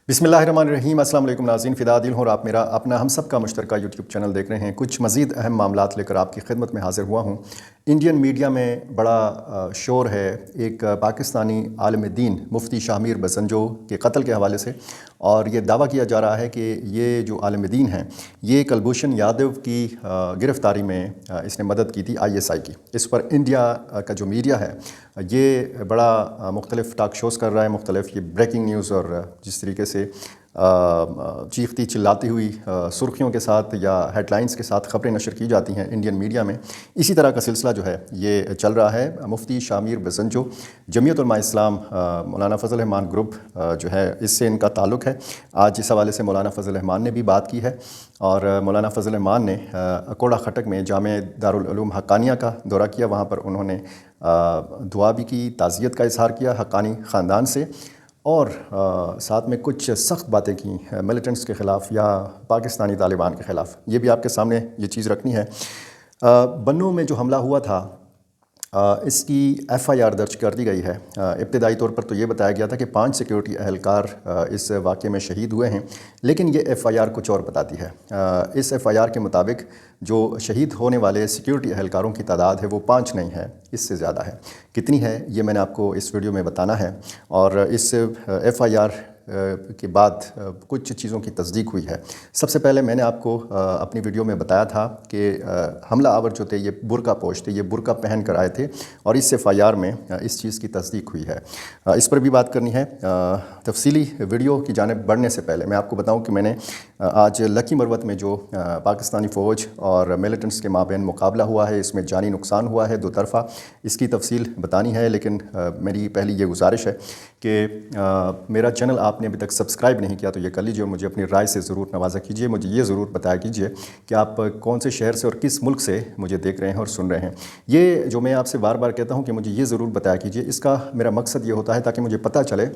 बिस्मिल्लाहिर्रहमानिर्रहीम। अस्सलाम वालेकुम नाज़रीन, फ़िदा दिल हूँ और आप मेरा अपना हम सब का मुश्तरका यूट्यूब चैनल देख रहे हैं। कुछ मज़ीद अहम मामलात लेकर आपकी खिदमत में हाज़िर हुआ हूँ। इंडियन मीडिया में बड़ा शोर है एक पाकिस्तानी आलिम दीन मुफ्ती शाह मीर बसंजो के कत्ल के हवाले से, और ये दावा किया जा रहा है कि ये जो आलिम दीन हैं ये कुलभूषण यादव की गिरफ़्तारी में इसने मदद की थी ISI की। इस पर इंडिया का जो मीडिया है ये बड़ा मुख्तलिफ़ टॉक शोज़ कर रहा है, मुख्तलिफ़ ये ब्रेकिंग न्यूज़ और जिस तरीके से चीखती चिल्लाती हुई सुर्खियों के साथ या हेडलाइंस के साथ ख़बरें नशर की जाती हैं इंडियन मीडिया में, इसी तरह का सिलसिला जो है ये चल रहा है। मुफ्ती शाह मीर बसंजो, जमीयत उलमा इस्लाम मौलाना फ़ज़ल रहमान ग्रुप जो है इससे इनका ताल्लुक़ है। आज इस हवाले से मौलाना फ़ज़ल रहमान ने भी बात की है और मौलाना फ़ज़ल रहमान ने अकोड़ा खटक में जामे दारुल उलूम हक्कानिया का दौरा किया। वहाँ पर उन्होंने दुआ भी की, ताज़ियत का इज़हार किया हक्कानी ख़ानदान से, और साथ में कुछ सख्त बातें की मिलिटेंट्स के ख़िलाफ़ या पाकिस्तानी तालिबान के ख़िलाफ़। ये भी आपके सामने ये चीज़ रखनी है। बन्नू में जो हमला हुआ था इसकी FIR दर्ज कर दी गई है। इब्तदाई तौर पर तो ये बताया गया था कि 5 सिक्योरिटी अहलकार इस वाक़े में शहीद हुए हैं, लेकिन ये FIR कुछ और बताती है। इस FIR के मुताबिक जो शहीद होने वाले सिक्योरिटी अहलकारों की तादाद है वो 5 नहीं है, इससे ज़्यादा है। कितनी है ये मैंने आपको इस वीडियो में बताना है। और इस FIR के बाद कुछ चीज़ों की तस्दीक हुई है। सबसे पहले मैंने आपको अपनी वीडियो में बताया था कि हमला आवर जो थे ये बुर्का पोश थे, ये बुर्का पहन कर आए थे, और इस FIR में इस चीज़ की तस्दीक हुई है। इस पर भी बात करनी है। तफसीली वीडियो की जानिब बढ़ने से पहले मैं आपको बताऊं कि मैंने आज लकी मरवत में जो पाकिस्तानी फ़ौज और मिलिटेंट्स के माबैन मुकाबला हुआ है, इसमें जानी नुकसान हुआ है 2 तरफ़ा, इसकी तफसील बतानी है। लेकिन मेरी पहली ये गुजारिश है कि मेरा चैनल आपने अभी तक सब्सक्राइब नहीं किया तो ये कर लीजिए और मुझे अपनी राय से ज़रूर नवाज़ा कीजिए। मुझे ये ज़रूर बताया कीजिए कि आप कौन से शहर से और किस मुल्क से मुझे देख रहे हैं और सुन रहे हैं। ये जो मैं आपसे बार बार कहता हूँ कि मुझे ये ज़रूर बताया कीजिए, इसका मेरा मकसद ये होता है ताकि मुझे पता चले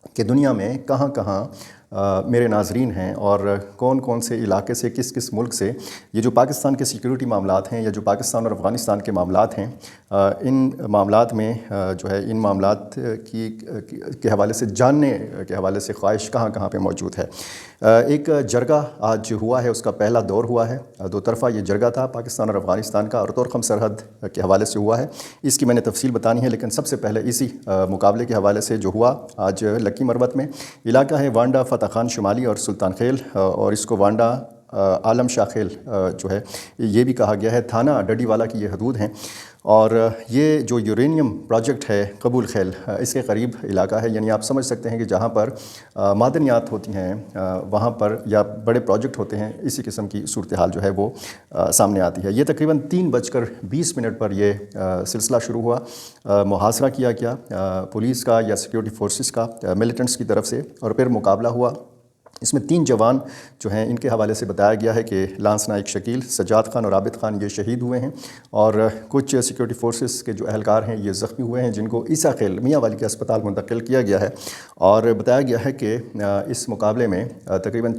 कि दुनिया में कहाँ कहाँ मेरे नाज़रीन हैं और कौन कौन से इलाके से, किस किस मुल्क से ये जो पाकिस्तान के सिक्योरिटी मामलात हैं या जो पाकिस्तान और अफ़गानिस्तान के मामलात हैं, इन मामलात में जो है इन मामलात के हवाले से जानने के हवाले से ख्वाहिश कहाँ कहाँ पे मौजूद है। एक जरगा आज हुआ है, उसका पहला दौर हुआ है। 2 तरफ़ा ये जरगा था पाकिस्तान और अफ़गानिस्तान का, और तोरखम सरहद के हवाले से हुआ है। इसकी मैंने तफसील बतानी है, लेकिन सबसे पहले इसी मुकाबले के हवाले से जो हुआ आज लकी मरवत में। इलाका है वांडा फ़तह खान शुमाली और सुल्तान खेल, और इसको वांडा आलम शाह खेल जो है ये भी कहा गया है। थाना डडीवाला की ये हदूद हैं, और ये जो यूरेनियम प्रोजेक्ट है कबूल खेल इसके करीब इलाका है। यानी आप समझ सकते हैं कि जहाँ पर मादनियात होती हैं वहाँ पर या बड़े प्रोजेक्ट होते हैं, इसी किस्म की सूरत हाल जो है वो सामने आती है। ये तकरीबन 3:20 पर ये सिलसिला शुरू हुआ। मुहासरा किया गया पुलिस का या सिक्योरिटी फोर्सेस का मिलिटेंट्स की तरफ से, और फिर मुकाबला हुआ। इसमें 3 जवान जो हैं इनके हवाले से बताया गया है कि लांस नाइक शकील, सज्जाद खान और आबिद खान ये शहीद हुए हैं, और कुछ सिक्योरिटी फोर्सेस के जो अहलकार हैं ये ज़ख्मी हुए हैं, जिनको ईसा खेल मियाँ वाली के अस्पताल मुंतकिल किया गया है। और बताया गया है कि इस मुकाबले में तकरीबन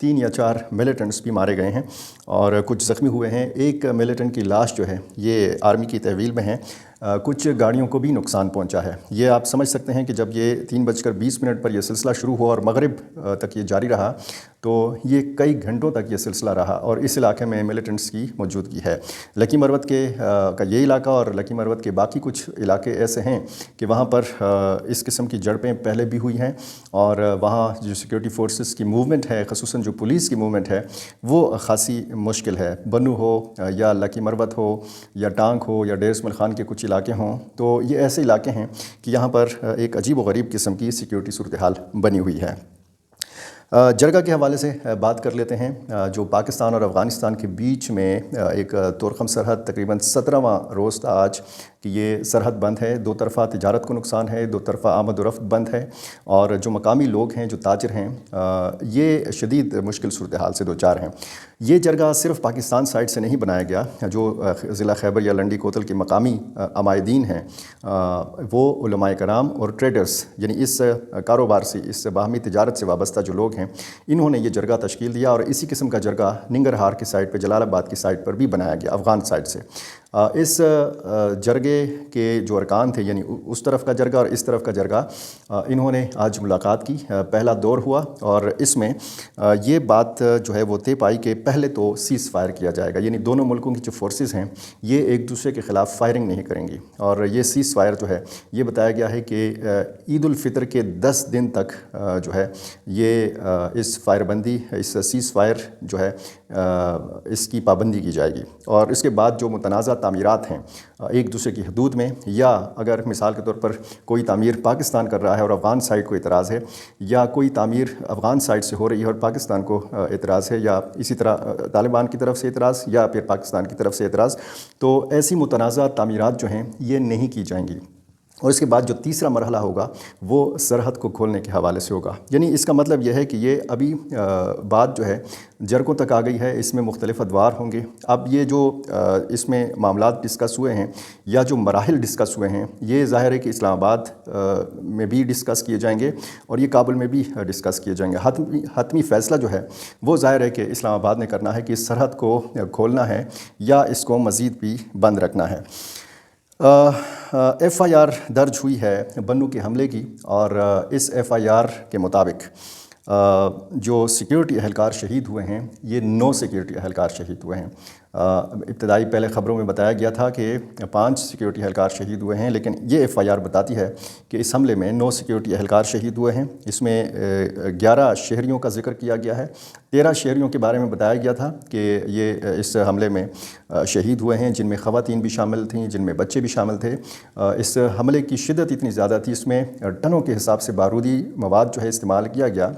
3 या 4 मिलिटेंट्स भी मारे गए हैं और कुछ ज़ख्मी हुए हैं। एक मिलिटेंट की लाश जो है ये आर्मी की तहवील में है। कुछ गाड़ियों को भी नुकसान पहुंचा है। ये आप समझ सकते हैं कि जब ये 3:20 पर यह सिलसिला शुरू हुआ और मगरिब तक ये जारी रहा, तो ये कई घंटों तक ये सिलसिला रहा, और इस इलाके में मिलिटेंट्स की मौजूदगी है। लकी मरवत का ये इलाका और लकी मरवत के बाकी कुछ इलाके ऐसे हैं कि वहाँ पर इस किस्म की झड़पें पहले भी हुई हैं, और वहाँ जो सिक्योरिटी फोर्सेस की मूवमेंट है, ख़ुसूसन जो पुलिस की मूवमेंट है, वो ख़ासी मुश्किल है। बन्नू हो या लकी मरवत हो या टांग हो या डेर इस्माइल खान के कुछ इलाके हों, तो ये ऐसे इलाके हैं कि यहाँ पर एक अजीब व गरीब किस्म की सिक्योरिटी सूरत हाल बनी हुई है। जरगा के हवाले से बात कर लेते हैं। जो पाकिस्तान और अफ़गानिस्तान के बीच में एक तोरखम सरहद तकरीबन 17वां रोज़ था आज कि ये सरहद बंद है। 2 तरफ़ा तिजारत को नुकसान है, 2 तरफ़ा आमद व रफ्त बंद है, और जो मकामी लोग हैं, जो ताजिर हैं, ये शदीद मुश्किल सूरत हाल से 2 चार हैं। ये जरगा सिर्फ़ पाकिस्तान साइड से नहीं बनाया गया। जो ज़िला खैबर या लंडी कोतल के मकामी अमायदीन हैं वो उलमाए कराम और ट्रेडर्स, यानी इस कारोबार से, इस बाहमी तिजारत से वाबस्ता जो लोग हैं, इन्होंने ये जरगा तश्कील दिया। और इसी किस्म का जरगा निंगरहार की साइड पर, जलालाबाद की साइड पर भी बनाया गया अफ़गान साइड से। اس جرگے کے جو ارکان تھے، یعنی اس طرف کا جرگہ اور اس طرف کا جرگہ، انہوں نے آج ملاقات کی، پہلا دور ہوا، اور اس میں یہ بات جو ہے وہ طے پائی کہ پہلے تو سیز فائر کیا جائے گا، یعنی دونوں ملکوں کی جو فورسز ہیں یہ ایک دوسرے کے خلاف فائرنگ نہیں کریں گی، اور یہ سیز فائر جو ہے یہ بتایا گیا ہے کہ عید الفطر کے 10 دن تک جو ہے یہ اس فائر بندی، اس سیز فائر جو ہے اس کی پابندی کی جائے گی، اور اس کے بعد جو متنازع تعمیرات ہیں ایک دوسرے کی حدود میں، یا اگر مثال کے طور پر کوئی تعمیر پاکستان کر رہا ہے اور افغان سائٹ کو اعتراض ہے، یا کوئی تعمیر افغان سائٹ سے ہو رہی ہے اور پاکستان کو اعتراض ہے، یا اسی طرح طالبان کی طرف سے اعتراض یا پھر پاکستان کی طرف سے اعتراض، تو ایسی متنازع تعمیرات جو ہیں یہ نہیں کی جائیں گی۔ اور اس کے بعد جو تیسرا مرحلہ ہوگا وہ سرحد کو کھولنے کے حوالے سے ہوگا، یعنی اس کا مطلب یہ ہے کہ یہ ابھی بات جو ہے جرگوں تک آ گئی ہے، اس میں مختلف ادوار ہوں گے۔ اب یہ جو اس میں معاملات ڈسکس ہوئے ہیں یا جو مراحل ڈسکس ہوئے ہیں، یہ ظاہر ہے کہ اسلام آباد میں بھی ڈسکس کیے جائیں گے اور یہ کابل میں بھی ڈسکس کیے جائیں گے۔ حتمی فیصلہ جو ہے وہ ظاہر ہے کہ اسلام آباد نے کرنا ہے کہ اس سرحد کو کھولنا ہے یا اس کو مزید بھی بند رکھنا ہے۔ ایف آئی آر درج ہوئی ہے بنو کے حملے کی، اور اس ایف آئی آر کے مطابق جو سیکیورٹی اہلکار شہید ہوئے ہیں یہ 9 سیکیورٹی اہلکار شہید ہوئے ہیں۔ ابتدائی پہلے خبروں میں بتایا گیا تھا کہ 5 سیکیورٹی اہلکار شہید ہوئے ہیں، لیکن یہ ایف آئی آر بتاتی ہے کہ اس حملے میں 9 سیکیورٹی اہلکار شہید ہوئے ہیں۔ اس میں 11 شہریوں کا ذکر کیا گیا ہے، 13 شہریوں کے بارے میں بتایا گیا تھا کہ یہ اس حملے میں شہید ہوئے ہیں، جن میں خواتین بھی شامل تھیں، جن میں بچے بھی شامل تھے۔ اس حملے کی شدت اتنی زیادہ تھی، اس میں ٹنوں کے حساب سے بارودی مواد جو ہے استعمال کیا گیا،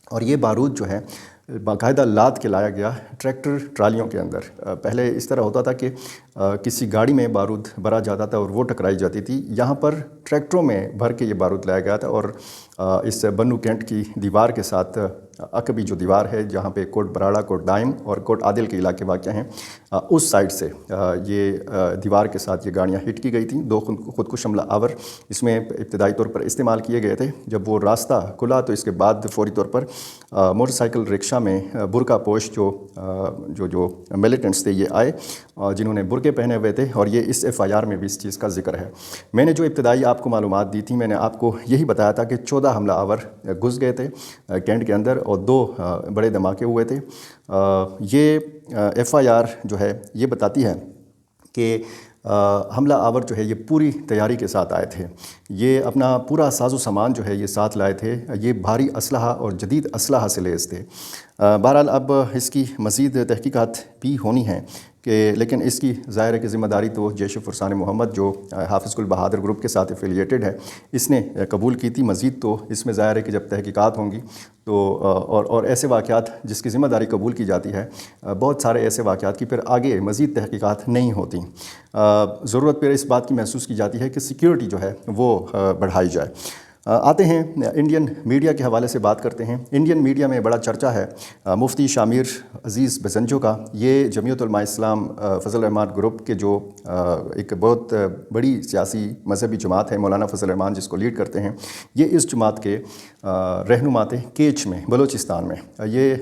اور یہ بارود جو ہے باقاعدہ لاد کے لایا گیا ٹریکٹر ٹرالیوں کے اندر۔ پہلے اس طرح ہوتا تھا کہ کسی گاڑی میں بارود بھرا جاتا تھا اور وہ ٹکرائی جاتی تھی، یہاں پر ٹریکٹروں میں بھر کے یہ بارود لایا گیا تھا، اور اس بنو کینٹ کی دیوار کے ساتھ عقبی جو دیوار ہے جہاں پہ کوٹ براڑا، کوٹ دائم اور کوٹ عادل کے علاقے واقع ہیں، اس سائڈ سے یہ دیوار کے ساتھ یہ گاڑیاں ہٹ کی گئی تھیں۔ 2 خودکش حملہ آور اس میں ابتدائی طور پر استعمال کیے گئے تھے۔ جب وہ راستہ کھلا تو اس کے بعد فوری طور پر موٹر سائیکل رکشہ میں برقع پوش جو ملیٹنٹس تھے یہ آئے، جنہوں نے برقعے پہنے ہوئے تھے، اور یہ اس ایف آئی آر میں بھی اس چیز کا ذکر ہے۔ میں نے جو ابتدائی آپ کو معلومات دی تھی، میں نے آپ کو یہی بتایا تھا کہ 14 حملہ آور گھس گئے تھے کینٹ کے اندر اور 2 بڑے دھماکے ہوئے تھے۔ یہ ایف آئی آر جو ہے یہ بتاتی ہے کہ حملہ آور جو ہے یہ پوری تیاری کے ساتھ آئے تھے، یہ اپنا پورا ساز و سامان جو ہے یہ ساتھ لائے تھے، یہ بھاری اسلحہ اور جدید اسلحہ سے لیس تھے۔ بہرحال اب اس کی مزید تحقیقات بھی ہونی ہیں لیکن اس کی ظاہر ہے کہ ذمہ داری تو جیش فرسان محمد جو حافظ گل بہادر گروپ کے ساتھ ایفیلیٹڈ ہے اس نے قبول کی تھی۔ مزید تو اس میں ظاہر ہے کہ جب تحقیقات ہوں گی تو اور ایسے واقعات جس کی ذمہ داری قبول کی جاتی ہے، بہت سارے ایسے واقعات کی پھر آگے مزید تحقیقات نہیں ہوتی، ضرورت پھر اس بات کی محسوس کی جاتی ہے کہ سیکیورٹی جو ہے وہ بڑھائی جائے۔ آتے ہیں انڈین میڈیا کے حوالے سے بات کرتے ہیں۔ انڈین میڈیا میں بڑا چرچہ ہے مفتی شامر عزیز بزنجو کا۔ یہ جمعیت علماء اسلام فضل الرحمان گروپ کے جو ایک بہت بڑی سیاسی مذہبی جماعت ہے، مولانا فضل الرحمان جس کو لیڈ کرتے ہیں، یہ اس جماعت کے رہنما تھے کیچ میں، بلوچستان میں۔ یہ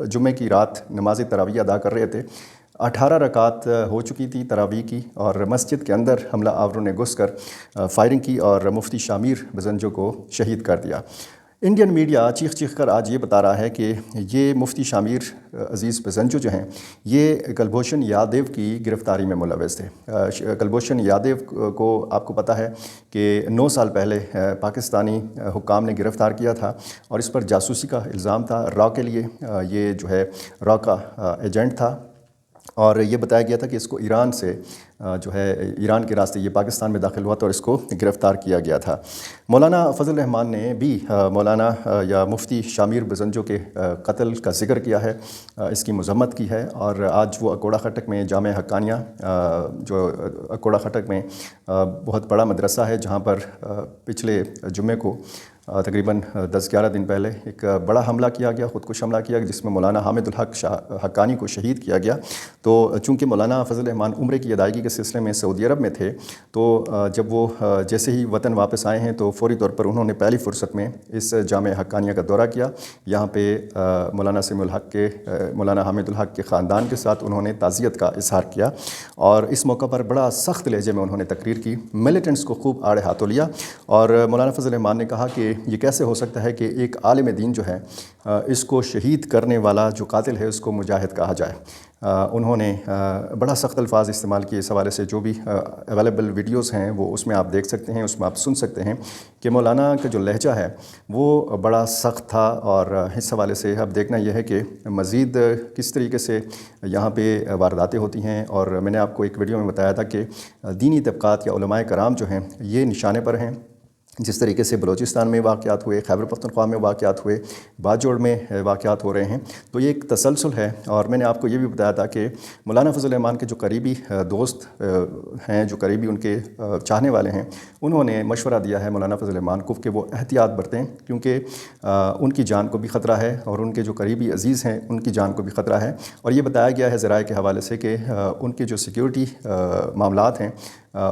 جمعے کی رات نماز تراویح ادا کر رہے تھے، 18 رکعت ہو چکی تھی تراویح کی، اور مسجد کے اندر حملہ آوروں نے گھس کر فائرنگ کی اور مفتی شامر بزنجو کو شہید کر دیا۔ انڈین میڈیا چیخ چیخ کر آج یہ بتا رہا ہے کہ یہ مفتی شامر عزیز بزنجو جو ہیں یہ کلبھوشن یادیو کی گرفتاری میں ملوث تھے۔ کلبھوشن یادیو کو آپ کو پتہ ہے کہ 9 سال پہلے پاکستانی حکام نے گرفتار کیا تھا اور اس پر جاسوسی کا الزام تھا۔ را کے لیے یہ جو ہے را کا ایجنٹ تھا، اور یہ بتایا گیا تھا کہ اس کو ایران سے جو ہے ایران کے راستے یہ پاکستان میں داخل ہوا تھا اور اس کو گرفتار کیا گیا تھا۔ مولانا فضل الرحمان نے بھی مولانا یا مفتی شامر بزنجو کے قتل کا ذکر کیا ہے، اس کی مذمت کی ہے، اور آج وہ اکوڑا خٹک میں جامع حقانیہ جو اکوڑا خٹک میں بہت بڑا مدرسہ ہے جہاں پر پچھلے جمعے کو तकरीबन 10-11 दिन पहले एक बड़ा हमला किया गया, ख़ुदकुश हमला किया जिसमें मौलाना हामिदुल हक हक्कानी को शहीद किया गया। तो चूँकि मौलाना फजल रहमान उम्रे की अदायगी के सिलसिले में सऊदी अरब में थे, तो जब वो जैसे ही वतन वापस आए हैं तो फ़ौरी तौर पर उन्होंने पहली फ़ुर्सत में इस जामे हक्कानिया का दौरा किया। यहाँ पे मौलाना हामिदुल हक के ख़ानदान के साथ उन्होंने ताज़ियत का इज़हार किया और इस मौका पर बड़ा सख्त लहजे में उन्होंने तकरीर की, मिलिटेंट्स को खूब आड़े हाथों लिया। और मौलाना फजल रहमान ने कहा कि ये कैसे हो सकता है कि एक आलिम दीन जो है इसको शहीद करने वाला जो कातिल है उसको मुजाहिद कहा जाए। उन्होंने बड़ा सख्त अल्फाज इस्तेमाल किए। इस हवाले से जो भी अवेलेबल वीडियोज़ हैं वो उसमें आप देख सकते हैं, उसमें आप सुन सकते हैं कि मौलाना का जो लहजा है वो बड़ा सख्त था। और इस हवाले से अब देखना यह है कि मज़ीद किस तरीके से यहाँ पे वारदातें होती हैं। और मैंने आपको एक वीडियो में बताया था कि दीनी तबक़ात या उलमाए कराम जो हैं ये निशाने पर हैं। जिस तरीके से बलूचिस्तान में वाक़यात हुए, खैबर पख्तूनख्वा में वाक़यात हुए, बाजोड़ में वाक़यात हो रहे हैं, तो ये एक तसलसल है। और मैंने आपको ये भी बताया था कि मौलाना फजल रहमान के जो करीबी दोस्त हैं, जो करीबी उनके चाहने वाले हैं, उन्होंने मशवरा दिया है मौलाना फजल रहमान को कि वो एहतियात बरतें, क्योंकि उनकी जान को भी ख़तरा है और उनके जो करीबी अज़ीज़ हैं उनकी जान को भी ख़तरा है। और ये बताया गया है ज़राए के हवाले से कि उनके जो सिक्योरिटी मामलात हैं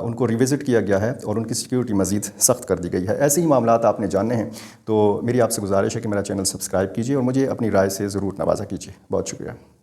उनको रिविज़िट किया गया है और उनकी सिक्योरिटी मज़ीद सख्त कर दी गई है। ऐसे ही मामलात आपने जानने हैं तो मेरी आपसे गुजारिश है कि मेरा चैनल सब्सक्राइब कीजिए और मुझे अपनी राय से ज़रूर नवाज़ा कीजिए। बहुत शुक्रिया।